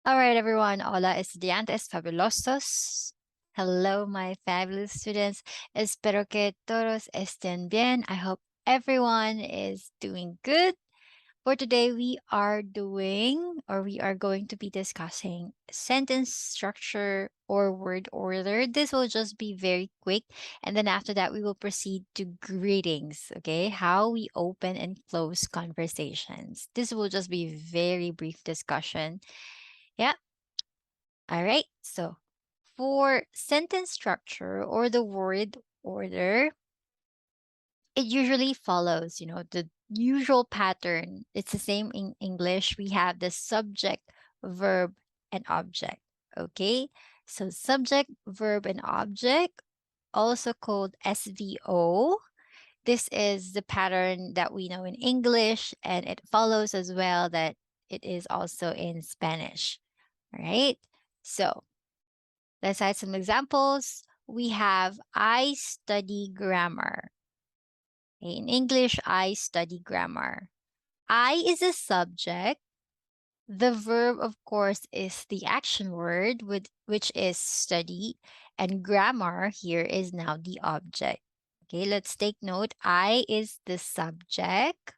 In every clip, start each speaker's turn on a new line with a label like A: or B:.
A: All right, everyone. Hola, estudiantes fabulosos. Hello, my fabulous students. Espero que todos estén bien. I hope everyone is doing good. For today, we are going to be discussing sentence structure or word order. This will just be very quick. And then after that, we will proceed to greetings, okay? How we open and close conversations. This will just be very brief discussion. Yeah. All right. So for sentence structure or the word order, it usually follows, the usual pattern. It's the same in English. We have the subject, verb, and object. Okay. So subject, verb, and object, also called SVO. This is the pattern that we know in English, and it follows as well that it is also in Spanish. All right. So let's add some examples. We have I study grammar. In English, I study grammar. I is a subject. The verb, of course, is the action word, which is study. And grammar here is now the object. Okay, let's take note. I is the subject,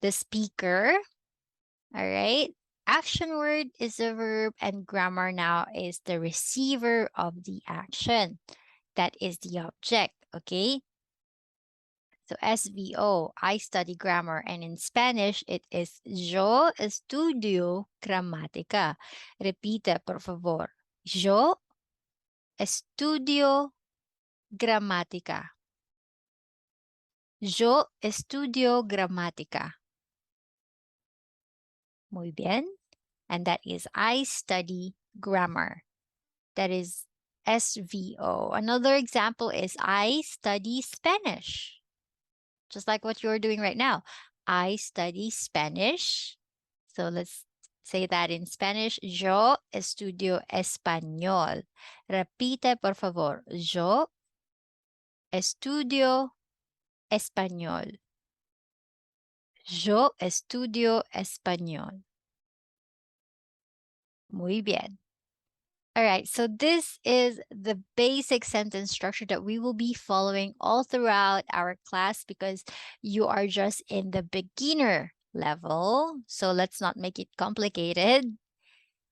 A: the speaker. All right. Action word is the verb, and grammar now is the receiver of the action. That is the object. Okay. So SVO, I study grammar. And in Spanish, it is Yo estudio gramática. Repite, por favor. Yo estudio gramática. Yo estudio gramática. Muy bien. And that is I study grammar. That is SVO. Another example is I study Spanish. Just like what you're doing right now. I study Spanish. So let's say that in Spanish. Yo estudio español. Repite, por favor. Yo estudio español. Yo estudio español. Muy bien. All right, so this is the basic sentence structure that we will be following all throughout our class because you are just in the beginner level. So let's not make it complicated.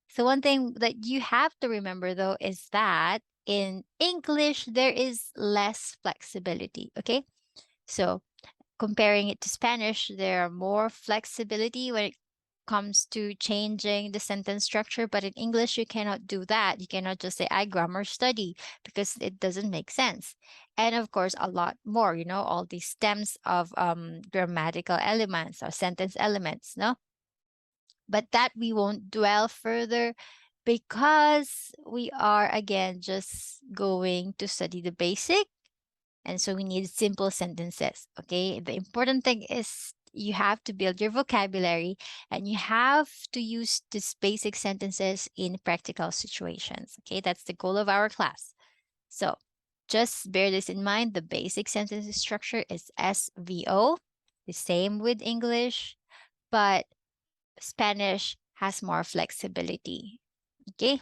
A: So one thing that you have to remember though is that in English, there is less flexibility. Okay. So comparing it to Spanish, there are more flexibility when it comes to changing the sentence structure, but in English, you cannot do that. You cannot just say, I grammar study, because it doesn't make sense. And of course, a lot more, all these stems of grammatical elements or sentence elements, no? But that we won't dwell further because we are, again, just going to study the basic. And so we need simple sentences. Okay. The important thing is you have to build your vocabulary and you have to use these basic sentences in practical situations. Okay. That's the goal of our class. So just bear this in mind. The basic sentence structure is SVO, the same with English, but Spanish has more flexibility. Okay.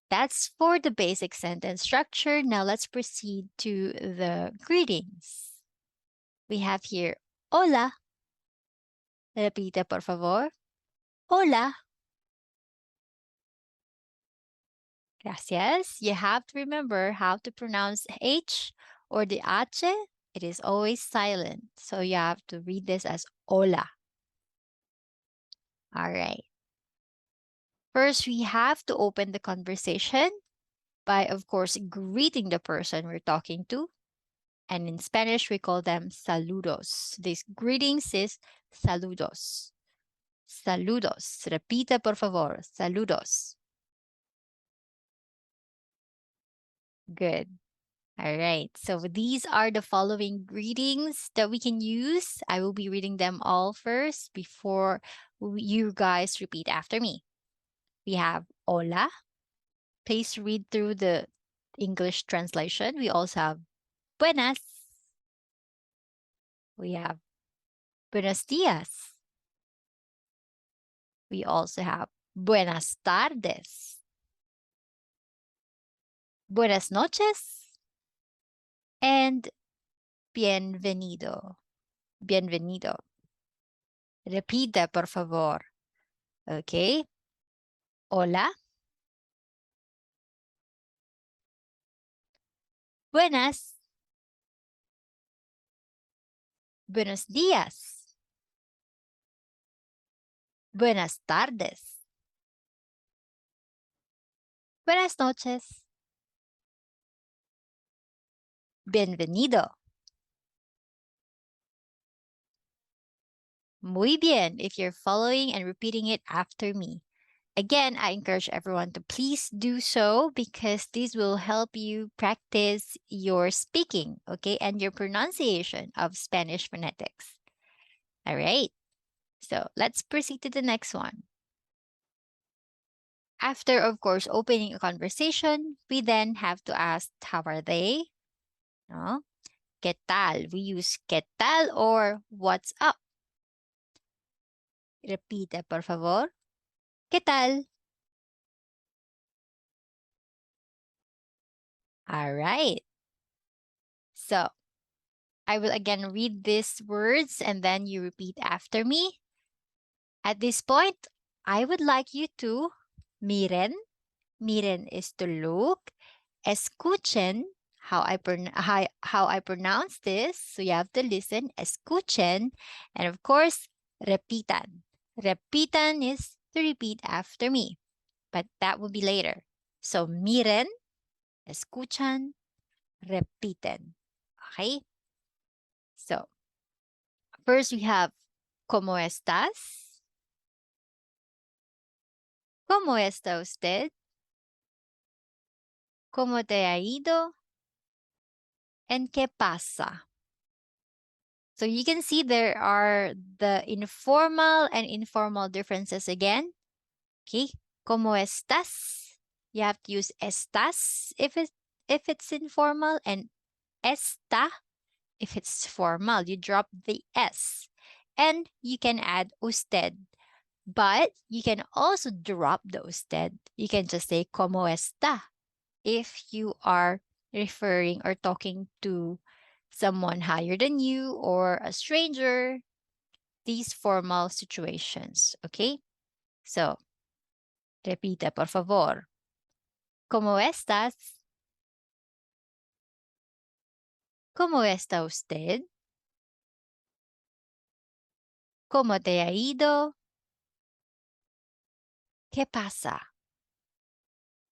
A: That's for the basic sentence structure. Now let's proceed to the greetings. We have here, hola. Repite, por favor. Hola. Gracias. You have to remember how to pronounce H or the H. It is always silent. So you have to read this as hola. All right. First, we have to open the conversation by, of course, greeting the person we're talking to. And in Spanish, we call them saludos. This greetings is saludos. Saludos. Repita, por favor. Saludos. Good. All right. So these are the following greetings that we can use. I will be reading them all first before you guys repeat after me. We have hola. Please read through the English translation. We also have buenas. We have buenos dias. We also have buenas tardes, buenas noches, and bienvenido. Bienvenido. Repita, por favor. Okay. Hola. Buenas. Buenos días. Buenas tardes. Buenas noches. Bienvenido. Muy bien if you're following and repeating it after me. Again, I encourage everyone to please do so because this will help you practice your speaking, okay, and your pronunciation of Spanish phonetics. All right. So let's proceed to the next one. After, of course, opening a conversation, we then have to ask, how are they? No? ¿Qué tal? We use ¿qué tal or what's up? Repite, por favor. ¿Qué tal? All right. So I will again read these words and then you repeat after me. At this point, I would like you to miren. Miren is to look. Escuchen, how I pronounce this. So you have to listen. Escuchen. And of course, repitan. Repitan is to repeat after me, but that will be later. So miren, escuchan, repiten. Okay? So first we have ¿Cómo estás? ¿Cómo está usted? ¿Cómo te ha ido? And ¿qué pasa? So you can see there are the informal and informal differences again. Okay. ¿Cómo estás? You have to use estás if it's informal and está if it's formal. You drop the S. And you can add usted. But you can also drop the usted. You can just say ¿Cómo está? If you are referring or talking to someone higher than you or a stranger, these formal situations, okay? So, repita, por favor. ¿Cómo estás? ¿Cómo está usted? ¿Cómo te ha ido? ¿Qué pasa?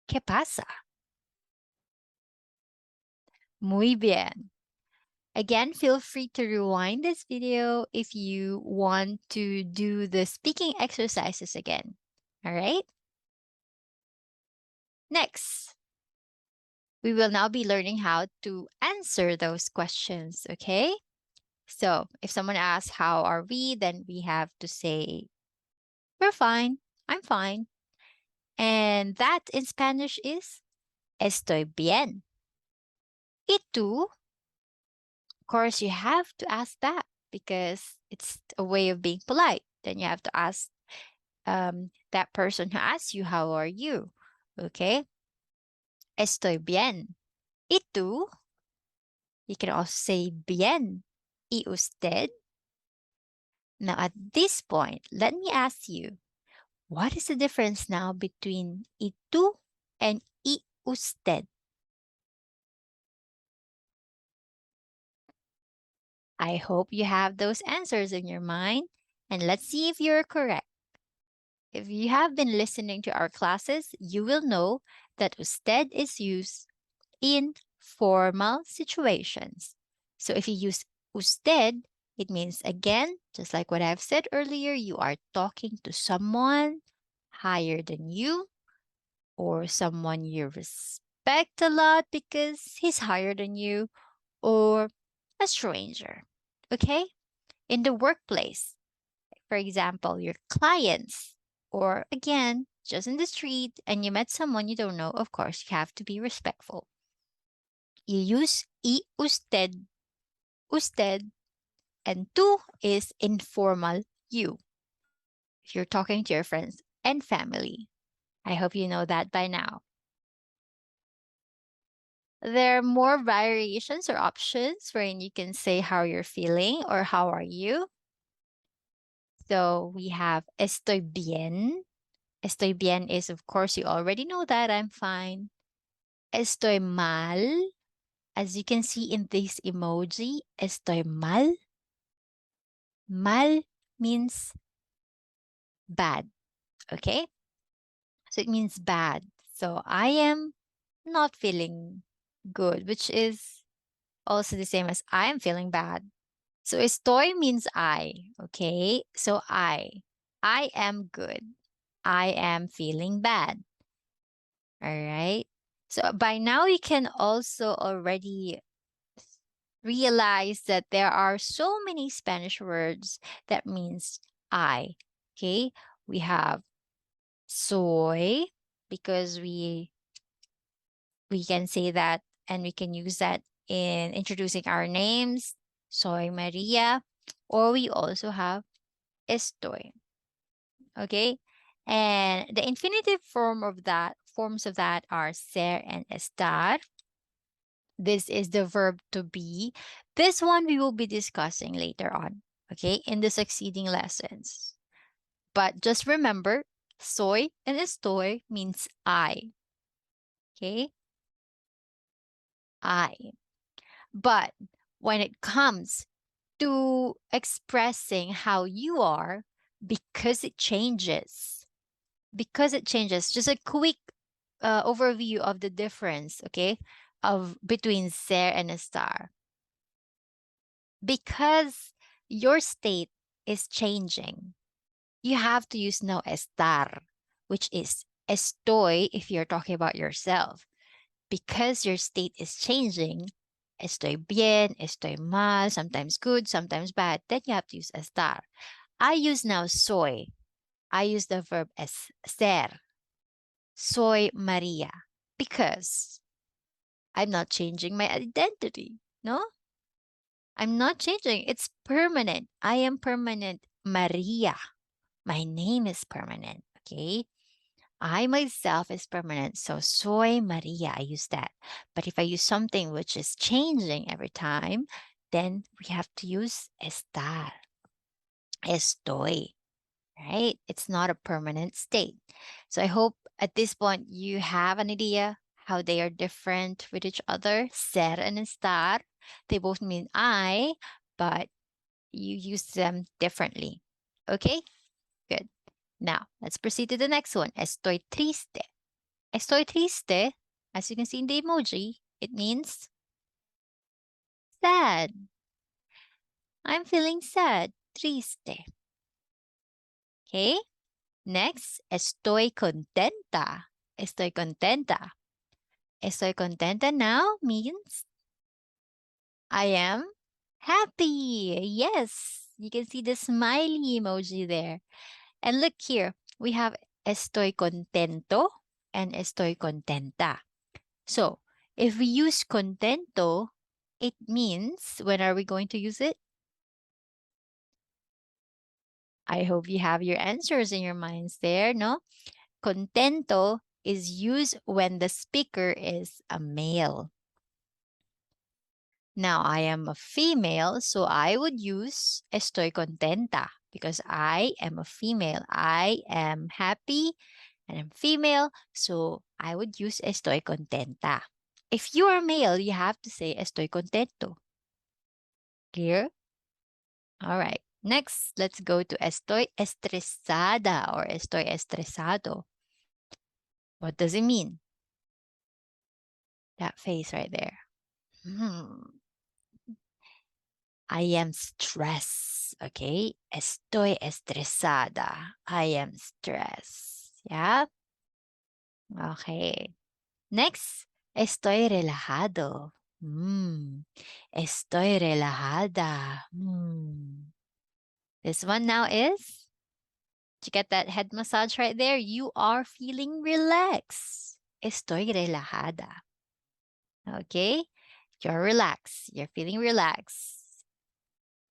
A: ¿Qué pasa? Muy bien. Again, feel free to rewind this video if you want to do the speaking exercises again. All right? Next, we will now be learning how to answer those questions, okay? So if someone asks, how are we? Then we have to say, we're fine. I'm fine. And that in Spanish is, estoy bien. ¿Y tú? Of course, you have to ask that because it's a way of being polite. Then you have to ask that person who asks you, how are you? Okay? Estoy bien. ¿Y tú? You can also say bien. ¿Y usted? Now, at this point, let me ask you, what is the difference now between ¿y tú and ¿y usted? I hope you have those answers in your mind, and let's see if you're correct. If you have been listening to our classes, you will know that usted is used in formal situations. So if you use usted, it means, again, just like what I've said earlier, you are talking to someone higher than you or someone you respect a lot because he's higher than you or a stranger. Okay? In the workplace, for example, your clients, or again, just in the street and you met someone you don't know, of course, you have to be respectful. You use y usted, and tú is informal you. if you're talking to your friends and family. I hope you know that by now. There are more variations or options wherein you can say how you're feeling or how are you. So we have estoy bien. Estoy bien is, of course, you already know that I'm fine. Estoy mal. As you can see in this emoji, estoy mal. Mal means bad. Okay? So it means bad. So I am not feeling good, which is also the same as I am feeling bad. So estoy means I, okay? So I am good. I am feeling bad. All right? So by now you can also already realize that there are so many Spanish words that means I. Okay? We have soy because we can say that and we can use that in introducing our names, Soy Maria, or we also have estoy. Okay? And the infinitive forms of that are ser and estar. This is the verb to be. This one we will be discussing later on, okay, in the succeeding lessons. But just remember, soy and estoy means I. Okay? I. But when it comes to expressing how you are, because it changes, just a quick overview of the difference, okay, of between ser and estar. Because your state is changing, you have to use now estar, which is estoy if you're talking about yourself. Because your state is changing, estoy bien, estoy mal, sometimes good, sometimes bad, then you have to use estar. I use now soy. I use the verb ser. Soy Maria. Because I'm not changing my identity. No? I'm not changing. It's permanent. I am permanent. Maria. My name is permanent. Okay. I myself is permanent. So soy Maria. I use that. But if I use something which is changing every time, then we have to use estar. Estoy. Right? It's not a permanent state. So I hope at this point you have an idea how they are different with each other. Ser and estar. They both mean I, but you use them differently. Okay? Good. Now, let's proceed to the next one. Estoy triste. Estoy triste, as you can see in the emoji, it means sad. I'm feeling sad. Triste. Okay? Next, estoy contenta. Estoy contenta. Estoy contenta now means I am happy. Yes, you can see the smiley emoji there. And look here, we have estoy contento and estoy contenta. So, if we use contento, it means, when are we going to use it? I hope you have your answers in your minds there, no? Contento is used when the speaker is a male. Now, I am a female, so I would use estoy contenta because I am a female. I am happy and I'm female, so I would use estoy contenta. If you are male, you have to say estoy contento. Clear? All right. Next, let's go to estoy estresada or estoy estresado. What does it mean? That face right there. I am stressed. Okay. Estoy estresada. I am stressed. Yeah. Okay. Next, estoy relajado. Estoy relajada. This one now is, did you get that head massage right there? You are feeling relaxed. Estoy relajada. Okay? You're relaxed. You're feeling relaxed.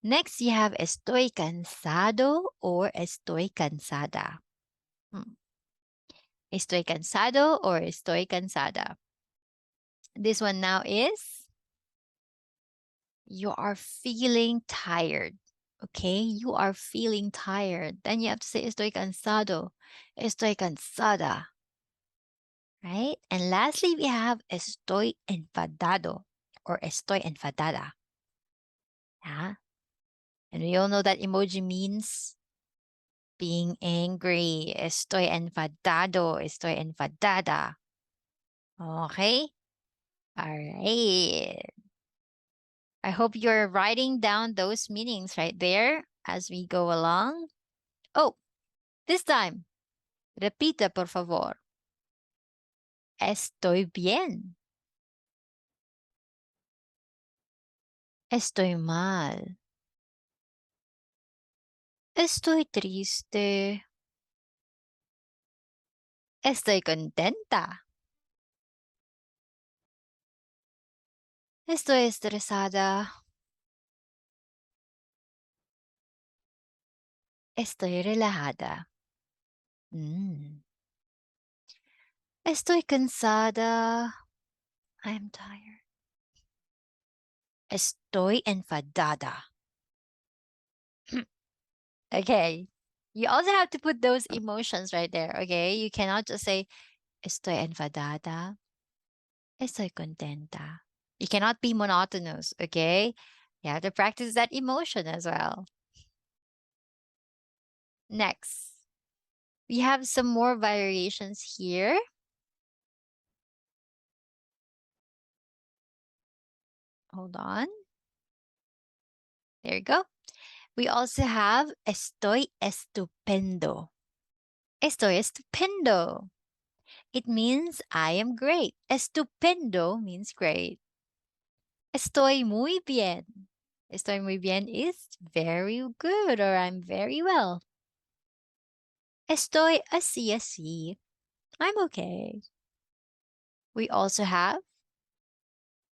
A: Next, you have estoy cansado or estoy cansada. Estoy cansado or estoy cansada. This one now is you are feeling tired. Okay, you are feeling tired. Then you have to say estoy cansado, estoy cansada. Right? And lastly, we have estoy enfadado or estoy enfadada. Yeah. And we all know that emoji means being angry. Estoy enfadado, estoy enfadada. Okay? All right. I hope you're writing down those meanings right there as we go along. Oh, this time, repita, por favor. Estoy bien. Estoy mal. Estoy triste. Estoy contenta. Estoy estresada. Estoy relajada. Estoy cansada. I'm tired. Estoy enfadada. Okay. You also have to put those emotions right there, okay? You cannot just say, estoy enfadada. Estoy contenta. You cannot be monotonous, okay? You have to practice that emotion as well. Next, we have some more variations here. Hold on. There you go. We also have estoy estupendo. Estoy estupendo. It means I am great. Estupendo means great. Estoy muy bien. Estoy muy bien is very good or I'm very well. Estoy así así. I'm okay. We also have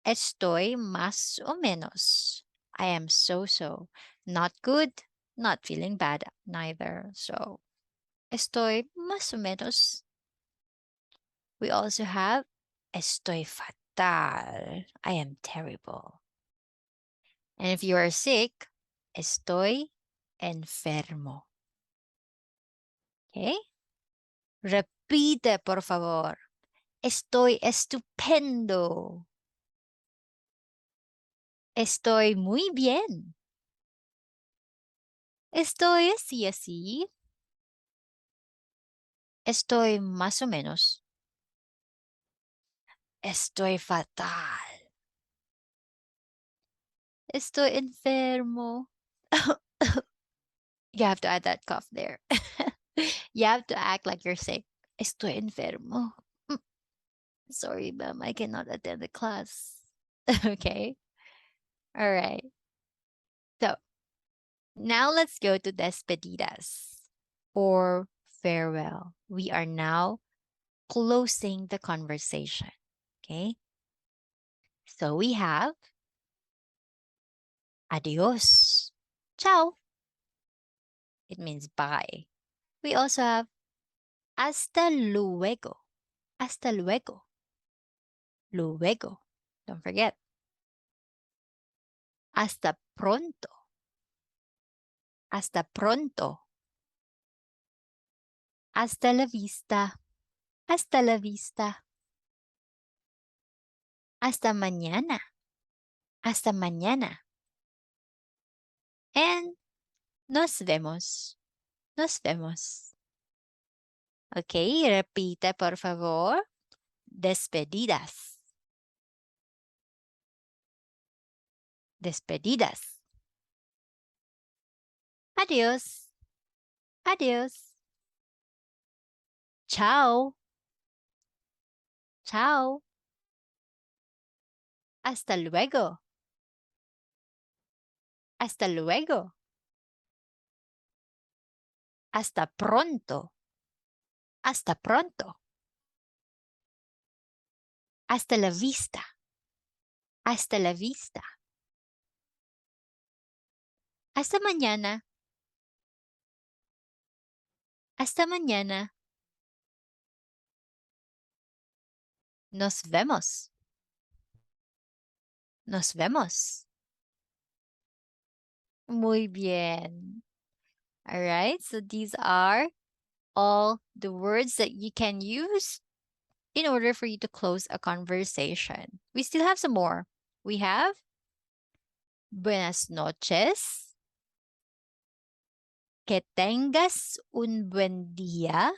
A: estoy más o menos. I am so-so. Not good, not feeling bad neither. So, estoy más o menos. We also have estoy fatal. I am terrible. And if you are sick, estoy enfermo. Okay? Repite, por favor. Estoy estupendo. Estoy muy bien. Estoy así así. Estoy más o menos. Estoy fatal. Estoy enfermo. You have to add that cough there. You have to act like you're sick. Estoy enfermo. Sorry, ma'am, I cannot attend the class. Okay. All right. So now let's go to despedidas or farewell. We are now closing the conversation. Okay. So we have adios. Ciao. It means bye. We also have hasta luego. Hasta luego. Luego. Don't forget. Hasta pronto. Hasta pronto. Hasta la vista. Hasta la vista. Hasta mañana. Hasta mañana. And nos vemos. Nos vemos. Ok, repite por favor. Despedidas. Despedidas. Adiós. Adiós. Chao. Chao. Hasta luego. Hasta luego. Hasta pronto. Hasta pronto. Hasta la vista. Hasta la vista. Hasta mañana. Hasta mañana. Nos vemos. Nos vemos. Muy bien. All right, so these are all the words that you can use in order for you to close a conversation. We still have some more. We have buenas noches, que tengas un buen día.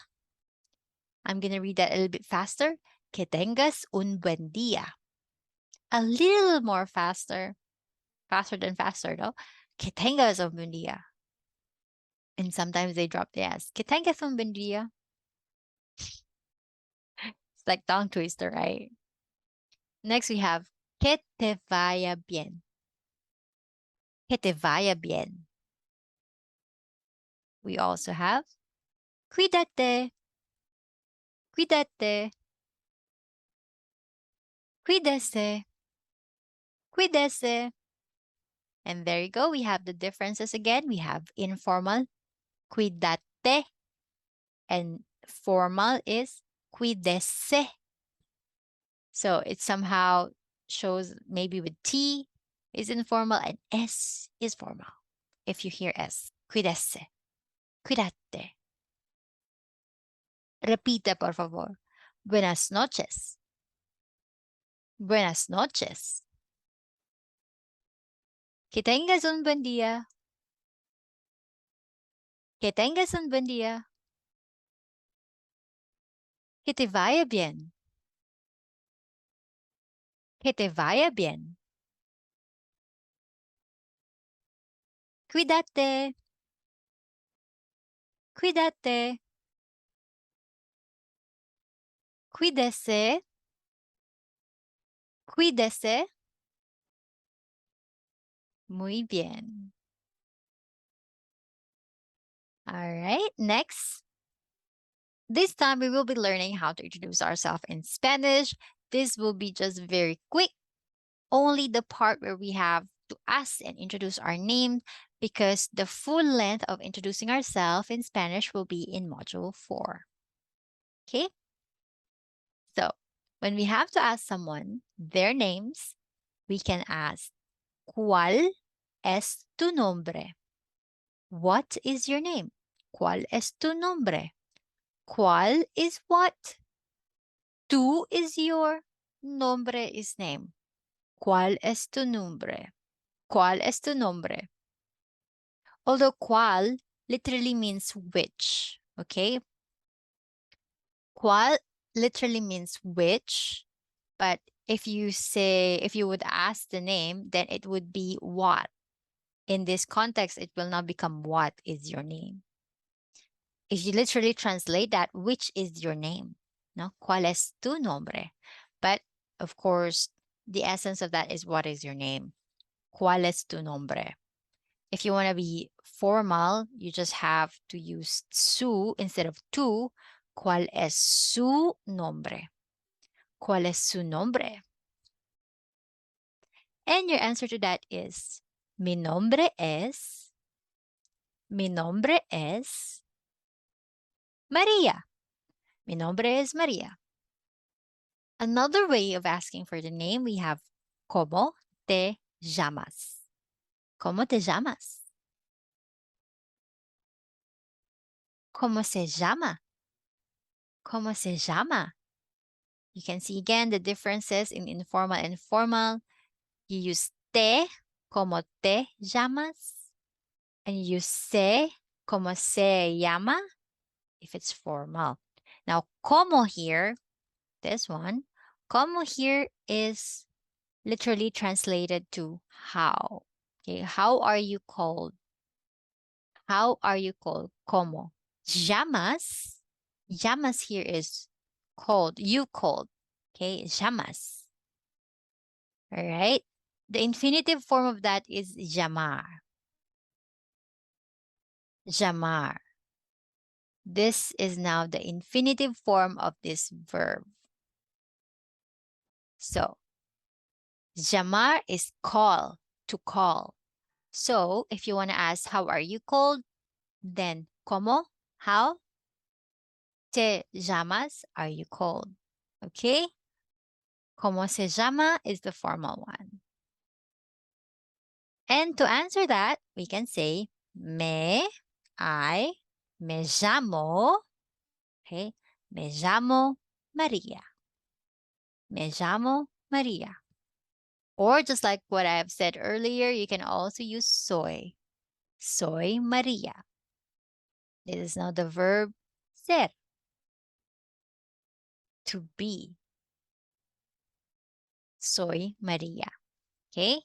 A: I'm going to read that a little bit faster. Que tengas un buen día. A little more faster. Faster than faster, no? Que tengas un buen día. And sometimes they drop the S. Que tengas un buen día. It's like tongue twister, right? Next we have que te vaya bien. Que te vaya bien. We also have cuídate. Cuídate. Cuídese. Cuídese. And there you go. We have the differences again. We have informal, cuídate. And formal is cuídese. So it somehow shows maybe with T is informal and S is formal. If you hear S, cuídese. Cuídate. Repite, por favor. Buenas noches. Buenas noches. Que tengas un buen día. Que tengas un buen día. Que te vaya bien. Que te vaya bien. Cuídate. Cuídate. Cuídese. Cuídese. Muy bien. All right, next. This time we will be learning how to introduce ourselves in Spanish. This will be just very quick. Only the part where we have to ask and introduce our name, because the full length of introducing ourselves in Spanish will be in Module 4. Okay? So, when we have to ask someone their names, we can ask, ¿Cuál es tu nombre? What is your name? ¿Cuál es tu nombre? ¿Cuál is what? Tú is your, nombre is name. ¿Cuál es tu nombre? ¿Cuál es tu nombre? Although cuál literally means which, okay? Cuál literally means which, but if you would ask the name, then it would be what. In this context, it will not become what is your name. If you literally translate that, which is your name? No? ¿Cuál es tu nombre? But of course, the essence of that is what is your name? ¿Cuál es tu nombre? If you want to be formal, you just have to use su instead of tu. ¿Cuál es su nombre? ¿Cuál es su nombre? And your answer to that is, mi nombre es María. Mi nombre es María. Another way of asking for the name, we have ¿Cómo te llamas? ¿Cómo te llamas? ¿Cómo se llama? ¿Cómo se llama? You can see again the differences in informal and formal. You use te, ¿cómo te llamas? And you use se, ¿cómo se llama? If it's formal. Now, ¿cómo here, this one, ¿cómo here is literally translated to how. Okay, how are you called? How are you called? ¿Cómo? Llamas. Llamas here is called. You called. Okay, llamas. All right. The infinitive form of that is llamar. Llamar. This is now the infinitive form of this verb. So, llamar is call, to call. So if you want to ask, how are you called? Then, ¿cómo? How? ¿Te llamas? Are you called? Okay? ¿Cómo se llama is the formal one. And to answer that, we can say, I, me llamo, okay? Me llamo Maria. Me llamo Maria. Or just like what I have said earlier, you can also use soy. Soy Maria. This is now the verb ser, to be. Soy Maria. Okay?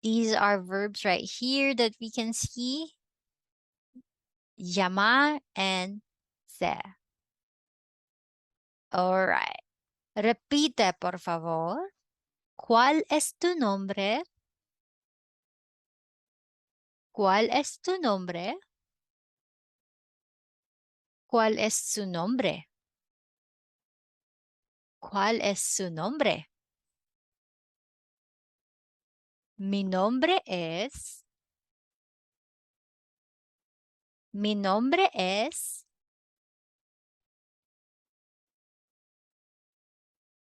A: These are verbs right here that we can see. Llamar and ser. All right. Repite, por favor. ¿Cuál es tu nombre? ¿Cuál es tu nombre? ¿Cuál es su nombre? ¿Cuál es su nombre? Mi nombre es. Mi nombre es.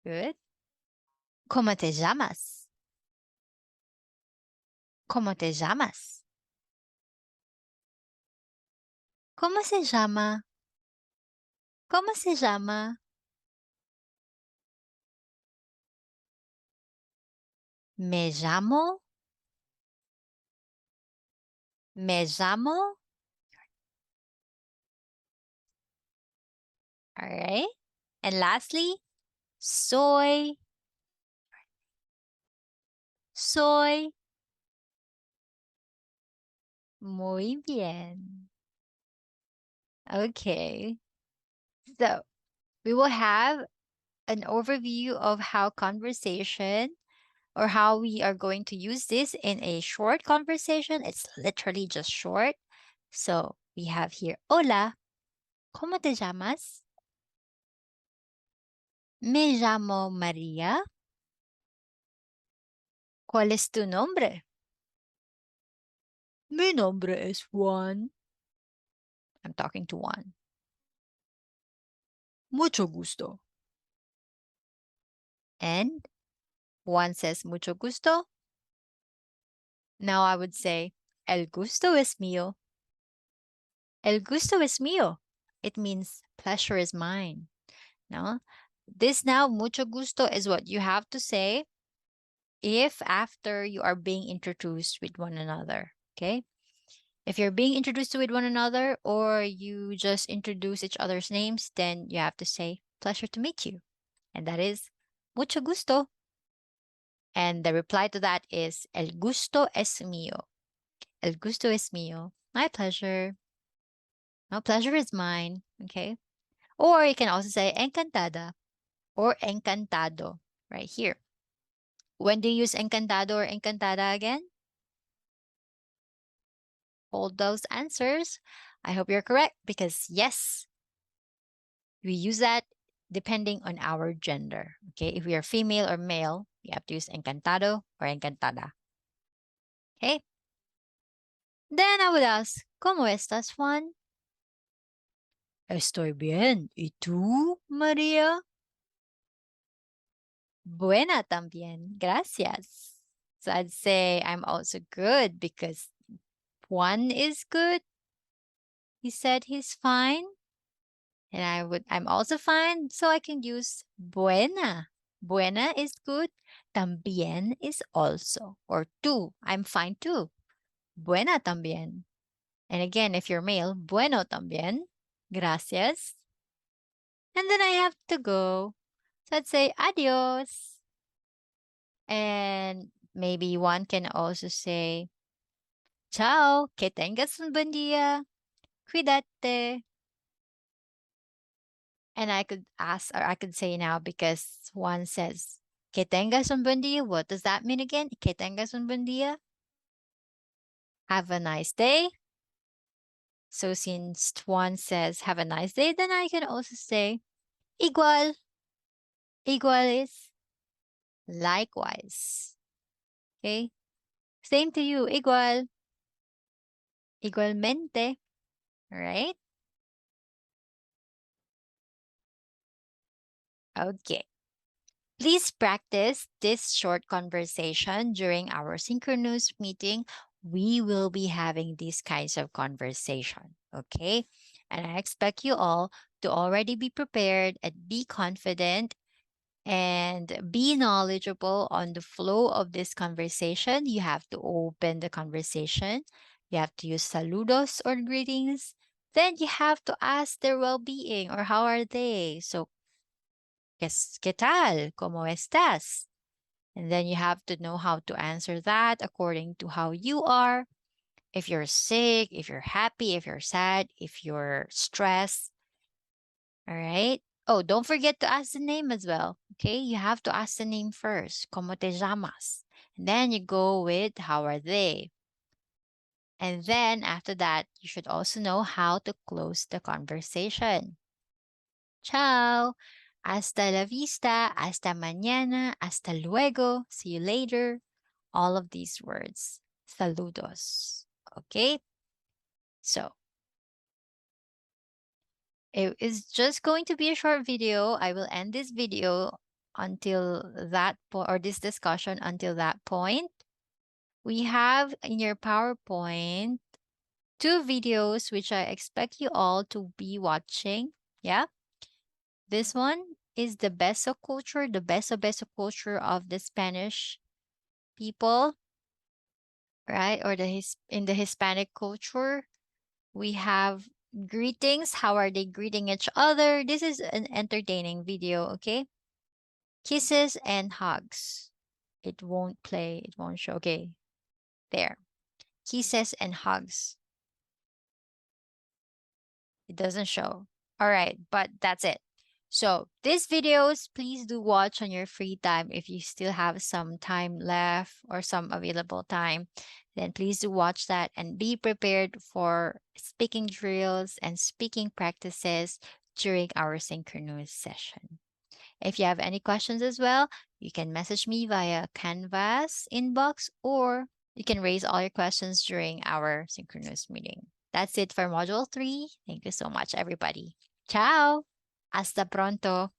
A: Good. ¿Cómo te llamas? ¿Cómo te llamas? ¿Cómo se llama? ¿Cómo se llama? Me llamo. Me llamo. All right. And lastly, soy. Soy. Muy bien. Okay. So we will have an overview of how conversation or how we are going to use this in a short conversation. It's literally just short. So we have here, hola, ¿cómo te llamas? Me llamo María. ¿Cuál es tu nombre? Mi nombre es Juan. I'm talking to Juan. Mucho gusto. And Juan says mucho gusto. Now I would say, el gusto es mío. El gusto es mío. It means pleasure is mine. No? This now, mucho gusto, is what you have to say if after you are being introduced with one another. Okay? If you're being introduced with one another or you just introduce each other's names, then you have to say, pleasure to meet you. And that is mucho gusto. And the reply to that is, el gusto es mío. El gusto es mío. My pleasure. No, pleasure is mine. Okay? Or you can also say encantada or encantado right here. When do you use encantado or encantada again? Hold those answers. I hope you're correct because yes, we use that depending on our gender. Okay, if we are female or male, you have to use encantado or encantada. Okay. Then I would ask, ¿Cómo estás, Juan? Estoy bien. ¿Y tú, María? Buena también. Gracias. So I'd say I'm also good because Juan is good. He said he's fine. And I'm also fine, so I can use buena. Buena is good. También is also. Or tú. I'm fine too. Buena también. And again, if you're male, bueno también. Gracias. And then I have to go. So I'd say adios. And maybe one can also say, Ciao, que tengas un buen día. Cuídate. And I could ask, or I could say now because one says, que tengas un buen día. What does that mean again? Que tengas un buen día. Have a nice day. So since one says, have a nice day, then I can also say, igual. Igual is likewise. Okay. Same to you. Igual. Igualmente. Right? Okay. Please practice this short conversation during our synchronous meeting. We will be having these kinds of conversation. Okay. And I expect you all to already be prepared and be confident and be knowledgeable on the flow of this conversation. You have to open the conversation. You have to use saludos or greetings. Then you have to ask their well-being or how are they. So, ¿qué tal? ¿Cómo estás? And then you have to know how to answer that according to how you are. If you're sick, if you're happy, if you're sad, if you're stressed. All right. Oh, don't forget to ask the name as well. Okay. You have to ask the name first. ¿Cómo te llamas? And then you go with how are they? And then after that, you should also know how to close the conversation. Ciao. Hasta la vista. Hasta mañana. Hasta luego. See you later. All of these words. Saludos. Okay. So it is just going to be a short video. I will end this video until that point, or this discussion until that point. We have in your PowerPoint 2 videos which I expect you all to be watching. Yeah. This one is the Beso culture, the Beso culture of the Spanish people, right? Or in the Hispanic culture. We have greetings. How are they greeting each other? This is an entertaining video, okay? Kisses and hugs. It won't play. It won't show. Okay, there. Kisses and hugs. It doesn't show. All right, but that's it. So these videos, please do watch on your free time. If you still have some time left or some available time, then please do watch that and be prepared for speaking drills and speaking practices during our synchronous session. If you have any questions as well, you can message me via Canvas inbox, or you can raise all your questions during our synchronous meeting. That's it for Module 3. Thank you so much, everybody. Ciao! Hasta pronto!